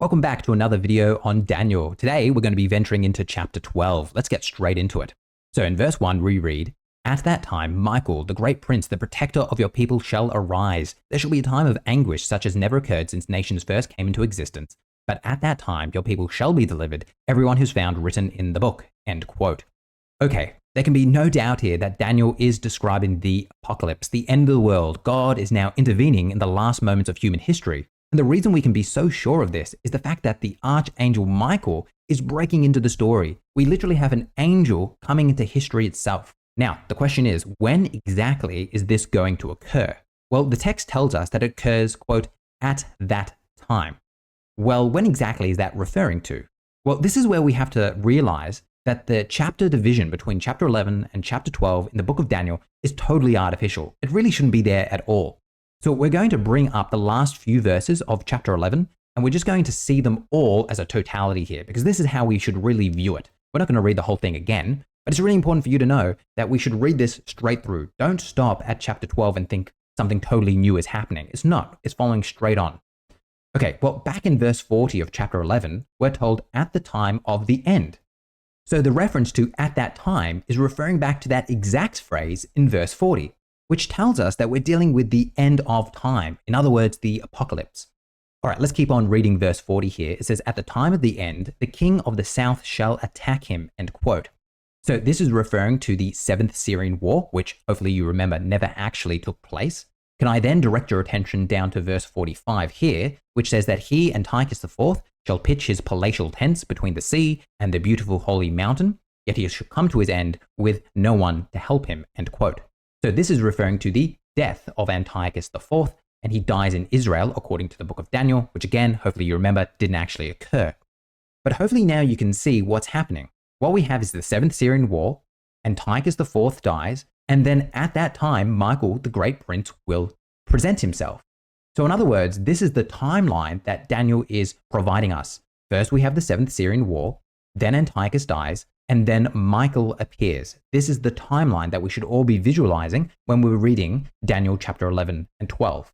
Welcome back to another video on Daniel. Today we're going to be venturing into chapter 12. Let's get straight into it. So in verse 1 we read, "At that time Michael, the great prince, the protector of your people shall arise. There shall be a time of anguish such as never occurred since nations first came into existence. But at that time your people shall be delivered, everyone who's found written in the book." End quote. Okay, there can be no doubt here that Daniel is describing the apocalypse, the end of the world. God is now intervening in the last moments of human history. And the reason we can be so sure of this is the fact that the archangel Michael is breaking into the story. We literally have an angel coming into history itself. Now, the question is, when exactly is this going to occur? Well, the text tells us that it occurs, quote, "at that time." Well, when exactly is that referring to? Well, this is where we have to realize that the chapter division between chapter 11 and chapter 12 in the book of Daniel is totally artificial. It really shouldn't be there at all. So we're going to bring up the last few verses of chapter 11, and we're just going to see them all as a totality here, because this is how we should really view it. We're not going to read the whole thing again, but it's really important for you to know that we should read this straight through. Don't stop at chapter 12 and think something totally new is happening. It's not. It's following straight on. Okay, well, back in verse 40 of chapter 11, we're told at the time of the end. So the reference to "at that time" is referring back to that exact phrase in verse 40. Which tells us that we're dealing with the end of time. In other words, the apocalypse. All right, let's keep on reading verse 40 here. It says, "At the time of the end, the king of the south shall attack him," end quote. So this is referring to the 7th Syrian War, which hopefully you remember never actually took place. Can I then direct your attention down to verse 45 here, which says that he, Antiochus IV, shall pitch his palatial tents between the sea and the beautiful holy mountain, yet he shall come to his end with no one to help him, end quote. So this is referring to the death of Antiochus IV, and he dies in Israel according to the book of Daniel, which again, hopefully you remember, didn't actually occur. But hopefully now you can see what's happening. What we have is the 7th Syrian War, Antiochus IV dies, and then at that time, Michael, the great prince, will present himself. So in other words, this is the timeline that Daniel is providing us. First we have the 7th Syrian War, then Antiochus dies, and then Michael appears. This is the timeline that we should all be visualizing when we're reading Daniel chapter 11 and 12.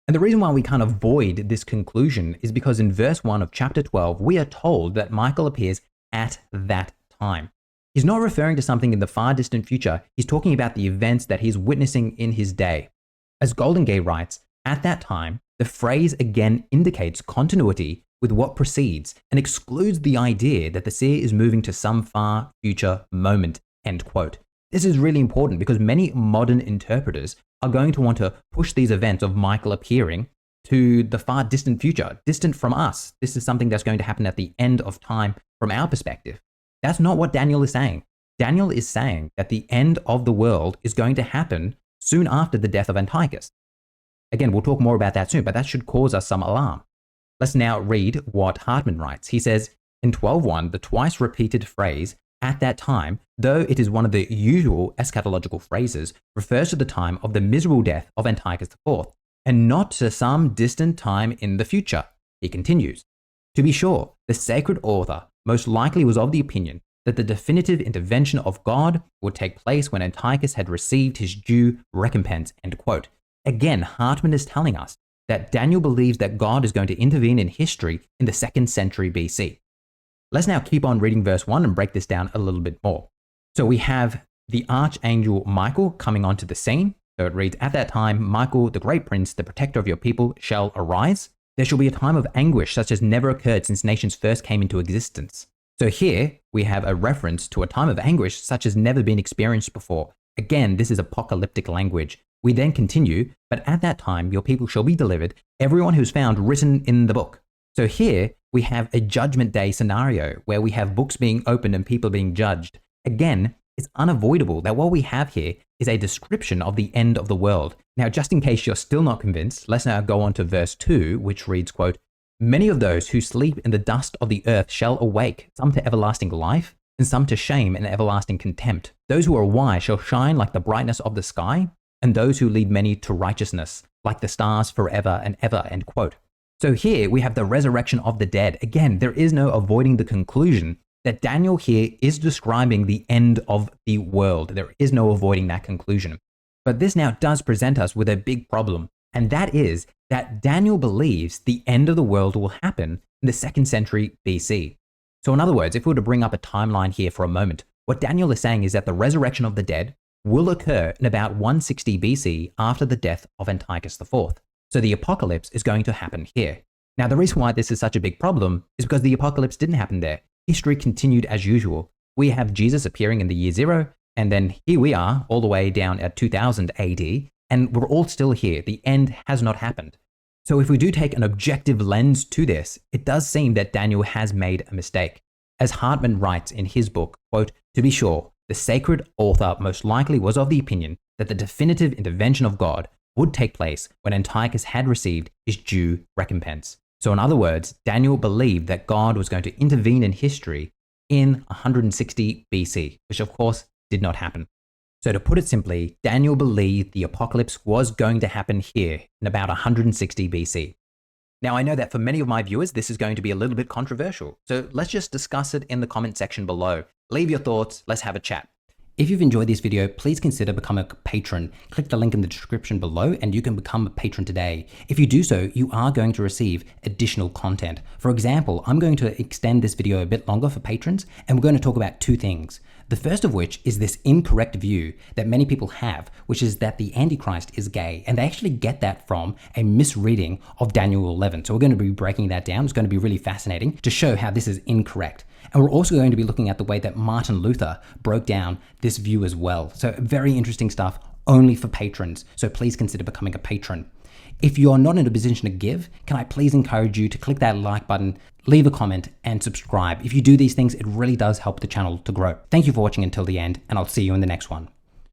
And the reason why we can't avoid this conclusion is because in verse 1 of chapter 12, we are told that Michael appears at that time. He's not referring to something in the far distant future. He's talking about the events that he's witnessing in his day. As Golden Gate writes, "At that time," the phrase again indicates continuity with what precedes and excludes the idea that the seer is moving to some far future moment, end quote. This is really important because many modern interpreters are going to want to push these events of Michael appearing to the far distant future, distant from us. This is something that's going to happen at the end of time from our perspective. That's not what Daniel is saying. Daniel is saying that the end of the world is going to happen soon after the death of Antiochus. Again, we'll talk more about that soon, but that should cause us some alarm. Let's now read what Hartman writes. He says, in 12.1, the twice repeated phrase, "at that time," though it is one of the usual eschatological phrases, refers to the time of the miserable death of Antiochus IV, and not to some distant time in the future. He continues, "To be sure, the sacred author most likely was of the opinion that the definitive intervention of God would take place when Antiochus had received his due recompense," end quote. Again, Hartman is telling us that Daniel believes that God is going to intervene in history in the 2nd century BC. Let's now keep on reading verse 1 and break this down a little bit more. So we have the archangel Michael coming onto the scene. So it reads, "At that time, Michael, the great prince, the protector of your people, shall arise. There shall be a time of anguish such as never occurred since nations first came into existence." So here we have a reference to a time of anguish such as never been experienced before. Again, this is apocalyptic language. We then continue, "But at that time your people shall be delivered, everyone who's found written in the book." So here we have a judgment day scenario where we have books being opened and people being judged. Again, it's unavoidable that what we have here is a description of the end of the world. Now, just in case you're still not convinced, let's now go on to verse 2, which reads, quote, "Many of those who sleep in the dust of the earth shall awake, some to everlasting life, and some to shame and everlasting contempt. Those who are wise shall shine like the brightness of the sky, and those who lead many to righteousness, like the stars forever and ever," end quote. So here we have the resurrection of the dead. Again, there is no avoiding the conclusion that Daniel here is describing the end of the world. There is no avoiding that conclusion. But this now does present us with a big problem. And that is that Daniel believes the end of the world will happen in the 2nd century BC. So in other words, if we were to bring up a timeline here for a moment, what Daniel is saying is that the resurrection of the dead will occur in about 160 BC after the death of Antiochus IV. So the apocalypse is going to happen here. Now, the reason why this is such a big problem is because the apocalypse didn't happen there. History continued as usual. We have Jesus appearing in the year 0, and then here we are all the way down at 2000 AD, and we're all still here. The end has not happened. So if we do take an objective lens to this, it does seem that Daniel has made a mistake. As Hartman writes in his book, quote, "To be sure, the sacred author most likely was of the opinion that the definitive intervention of God would take place when Antiochus had received his due recompense." So in other words, Daniel believed that God was going to intervene in history in 160 BC, which of course did not happen. So to put it simply, Daniel believed the apocalypse was going to happen here in about 160 BC. Now, I know that for many of my viewers, this is going to be a little bit controversial. So let's just discuss it in the comment section below. Leave your thoughts. Let's have a chat. If you've enjoyed this video, please consider becoming a patron. Click the link in the description below and you can become a patron today. If you do so, you are going to receive additional content. For example, I'm going to extend this video a bit longer for patrons, and we're going to talk about 2 things. The first of which is this incorrect view that many people have, which is that the Antichrist is gay. And they actually get that from a misreading of Daniel 11. So we're going to be breaking that down. It's going to be really fascinating to show how this is incorrect. And we're also going to be looking at the way that Martin Luther broke down this view as well. So very interesting stuff, only for patrons. So please consider becoming a patron. If you're not in a position to give, can I please encourage you to click that like button, leave a comment, and subscribe. If you do these things, it really does help the channel to grow. Thank you for watching until the end, and I'll see you in the next one.